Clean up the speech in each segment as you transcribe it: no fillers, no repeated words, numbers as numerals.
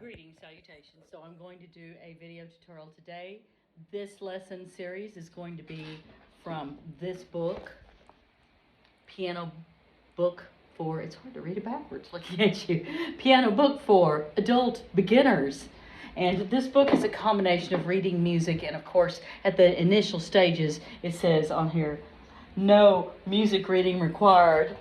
Greetings, salutations. So I'm going to do a video tutorial today. This lesson series is going to be from this book, Piano Book for, it's hard to read it backwards looking at you, Piano Book for Adult Beginners. And this book is a combination of reading, music, and of course at the initial stages it says on here, no music reading required,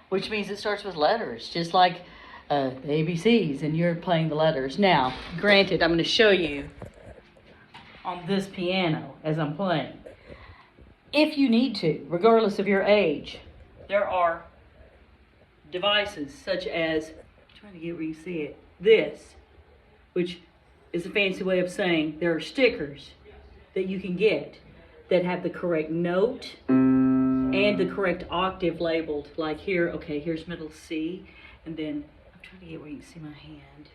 which means it starts with letters, just like the ABCs, and you're playing the letters. Now, granted, I'm going to show you on this piano as I'm playing. If you need to, regardless of your age, there are devices such as, I'm trying to get where you see it, this, which is a fancy way of saying there are stickers that you can get that have the correct note and the correct octave labeled. Like here, okay, here's middle C, and then I'm trying to get where you can see my hand.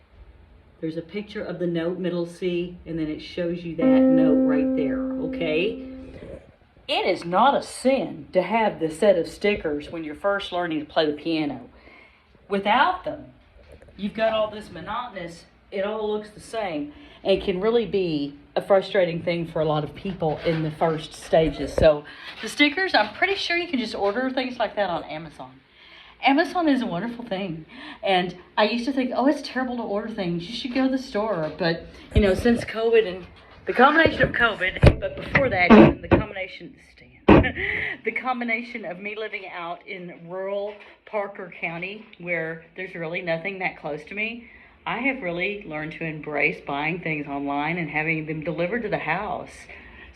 There's a picture of the note middle C, and then it shows you that note right there, okay? It is not a sin to have the set of stickers when you're first learning to play the piano. Without them, you've got all this monotonous, it all looks the same, and can really be a frustrating thing for a lot of people in the first stages. So the stickers, I'm pretty sure you can just order things like that on Amazon. Amazon is a wonderful thing, and I used to think, oh, it's terrible to order things, you should go to the store. But you know, since COVID and the combination of COVID, but before that, even the combination the combination of me living out in rural Parker County, where there's really nothing that close to me, I have really learned to embrace buying things online and having them delivered to the house.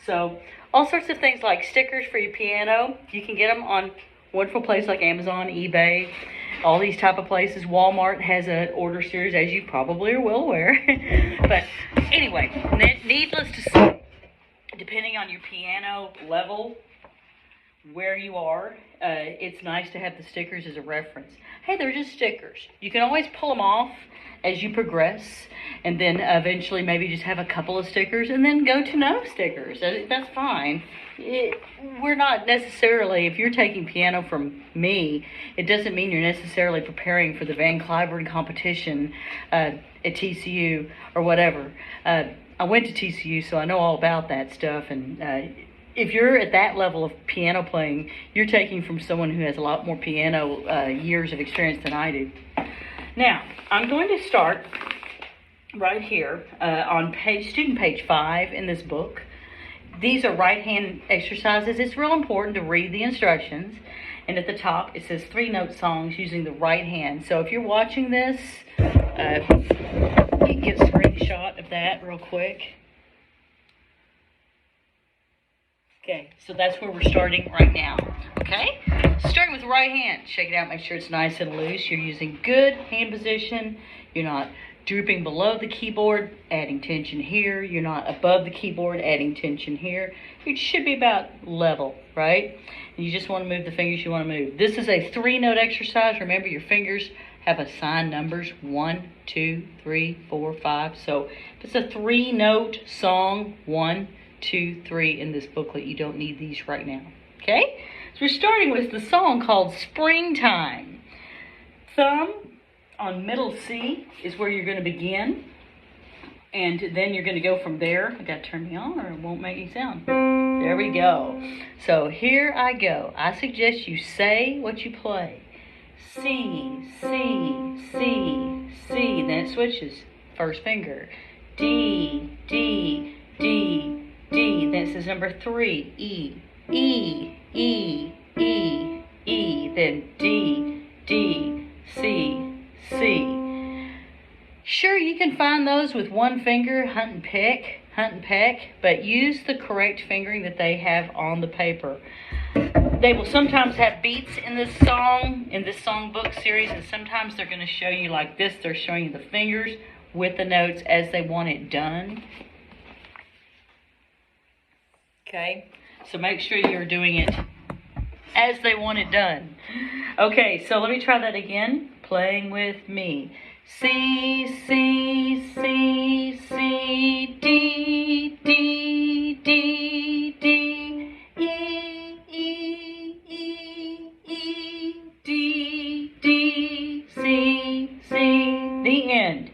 So all sorts of things like stickers for your piano, you can get them on wonderful places like Amazon, eBay, all these type of places. Walmart has an order series, as you probably are well aware. But anyway, needless to say, depending on your piano level, where you are, it's nice to have the stickers as a reference. Hey, they're just stickers. You can always pull them off as you progress, and then eventually maybe just have a couple of stickers and then go to no stickers. That's fine. We're not necessarily, if you're taking piano from me, it doesn't mean you're necessarily preparing for the Van Cliburn competition at TCU or whatever. I went to TCU, so I know all about that stuff, and if you're at that level of piano playing, you're taking from someone who has a lot more piano years of experience than I do. Now, I'm going to start right here on student page 5 in this book. These are right hand exercises. It's real important to read the instructions. And at the top, it says 3-note songs using the right hand. So if you're watching this, you can get a screenshot of that real quick. Okay, so that's where we're starting right now, okay? Starting with the right hand, shake it out, make sure it's nice and loose. You're using good hand position. You're not drooping below the keyboard, adding tension here. You're not above the keyboard, adding tension here. You should be about level, right? And you just want to move the fingers you want to move. This is a 3-note exercise. Remember, your fingers have assigned numbers, 1, 2, 3, 4, 5. So if it's a 3-note song, 1, 2, 3 in this booklet, you don't need these right now, okay? So we're starting with the song called Springtime. Thumb on middle C is where you're going to begin, and then you're going to go from there. I got to turn me on or it won't make any sound. There we go. So here I go. I suggest you say what you play. C, C, C, C. Then it switches. First finger. D, D, D, D. Then it says number 3. E, E, E, E, E. Then D, D, C, C. Sure, you can find those with one finger, hunt and peck, but use the correct fingering that they have on the paper. They will sometimes have beats in this song book series, and sometimes they're going to show you like this. They're showing you the fingers with the notes as they want it done. Okay, so make sure you're doing it as they want it done. Okay, so let me try that again. Playing with me. C, C, C, C, D, D, D, D, E, E, E, E, D, D, C, C. The end.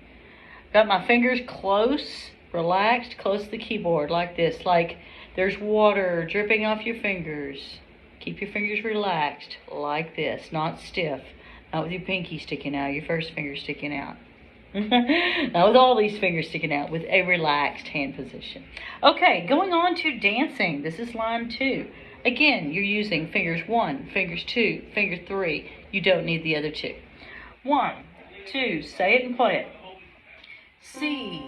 Got my fingers close, relaxed, close to the keyboard like this. Like there's water dripping off your fingers. Keep your fingers relaxed like this, not stiff. Not with your pinky sticking out, your first finger sticking out. Not with all these fingers sticking out, with a relaxed hand position. Okay, going on to dancing. This is line 2. Again, you're using fingers 1, fingers 2, finger 3. You don't need the other 2. 1, 2, say it and play it. C,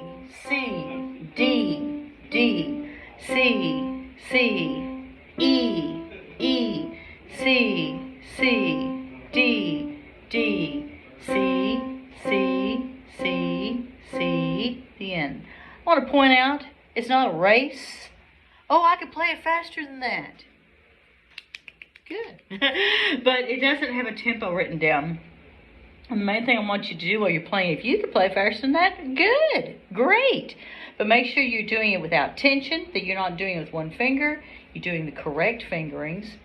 C, D, D, C, C, E, E, C, C, D, D, C, C, C, C, the end. I want to point out, it's not a race. Oh, I could play it faster than that. Good. But it doesn't have a tempo written down. And the main thing I want you to do while you're playing, if you can play faster than that, good, great. But make sure you're doing it without tension, that you're not doing it with one finger. You're doing the correct fingerings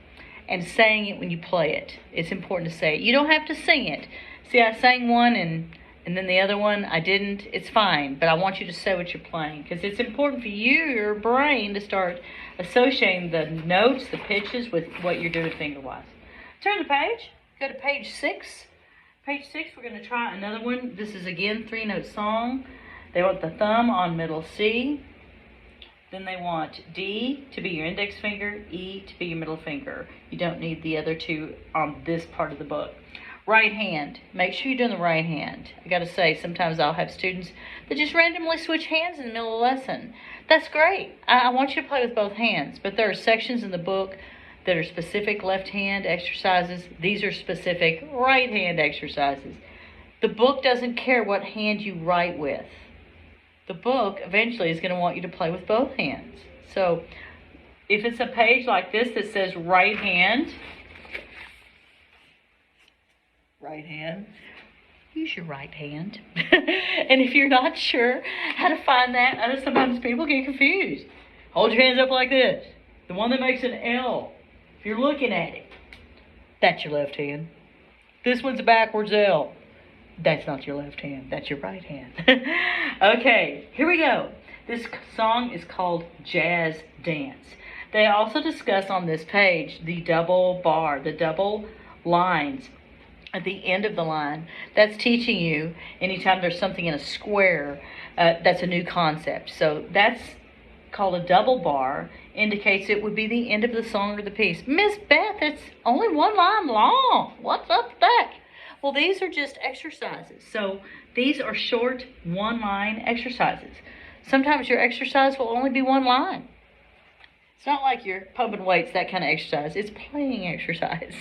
and saying it when you play it. It's important to say it. You don't have to sing it. See, I sang one and then the other one I didn't. It's fine, but I want you to say what you're playing because it's important for you, your brain, to start associating the notes, the pitches with what you're doing finger-wise. Turn the page. Go to page 6. Page 6, we're going to try another one. This is, again, 3-note song. They want the thumb on middle C. Then they want D to be your index finger, E to be your middle finger. You don't need the other 2 on this part of the book. Right hand. Make sure you're doing the right hand. I got to say, sometimes I'll have students that just randomly switch hands in the middle of the lesson. That's great. I want you to play with both hands, but there are sections in the book that are specific left hand exercises. These are specific right hand exercises. The book doesn't care what hand you write with. The book eventually is going to want you to play with both hands. So if it's a page like this that says right hand, use your right hand. And if you're not sure how to find that, I know sometimes people get confused. Hold your hands up like this. The one that makes an L. If you're looking at it, that's your left hand. This one's a backwards L. That's not your left hand. That's your right hand. Okay, here we go. This song is called Jazz Dance. They also discuss on this page the double bar, the double lines at the end of the line. That's teaching you anytime there's something in a square, that's a new concept. So that's called a double bar, indicates it would be the end of the song or the piece. Miss Beth, it's only 1 line long. What's up with that? Well, these are just exercises. So these are short 1-line exercises. Sometimes your exercise will only be 1 line. It's not like you're pumping weights, that kind of exercise. It's playing exercise.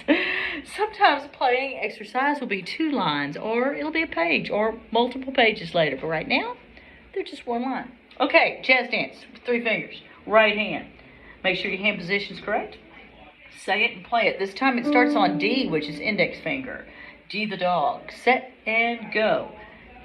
Sometimes playing exercise will be 2 lines, or it'll be a page, or multiple pages later. But right now, they're just 1 line. Okay, jazz dance, 3 fingers, right hand. Make sure your hand position's correct. Say it and play it. This time it starts on D, which is index finger. D the dog. Set and go.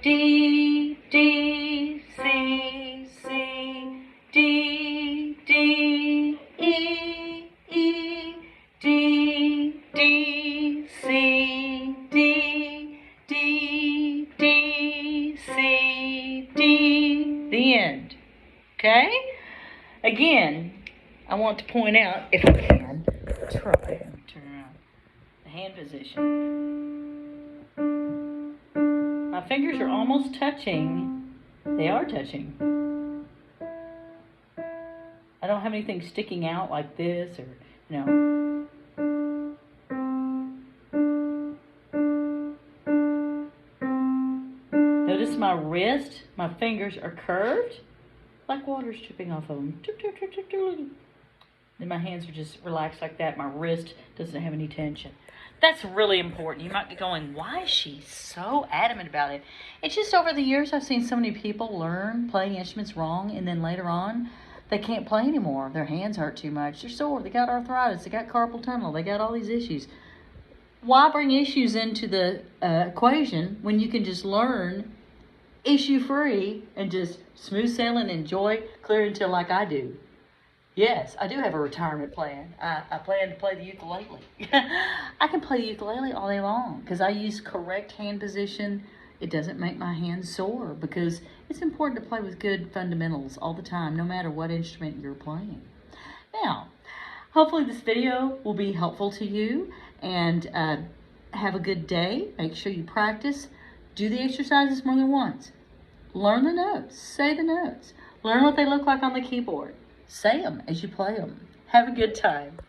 D, D, C, C, D, D, E, E, D, D, C, D, D, D, C, D, the end. Okay? Again, I want to point out, if I can, try and turn around the hand position. My fingers are almost touching. They are touching. I don't have anything sticking out like this or, Notice my wrist, my fingers are curved like water's dripping off of them. Then my hands are just relaxed like that. My wrist doesn't have any tension. That's really important. You might be going, why is she so adamant about it? It's just over the years I've seen so many people learn playing instruments wrong, and then later on they can't play anymore. Their hands hurt too much. They're sore. They got arthritis. They got carpal tunnel. They got all these issues. Why bring issues into the equation when you can just learn issue-free and just smooth sailing, enjoy, clear until like I do? Yes, I do have a retirement plan. I plan to play the ukulele. I can play the ukulele all day long because I use correct hand position It doesn't make my hands sore because it's important to play with good fundamentals all the time, no matter what instrument you're playing. Now, hopefully this video will be helpful to you, and have a good day. Make sure you practice. Do the exercises more than once. Learn the notes. Say the notes. Learn what they look like on the keyboard. Say them as you play them. Have a good time.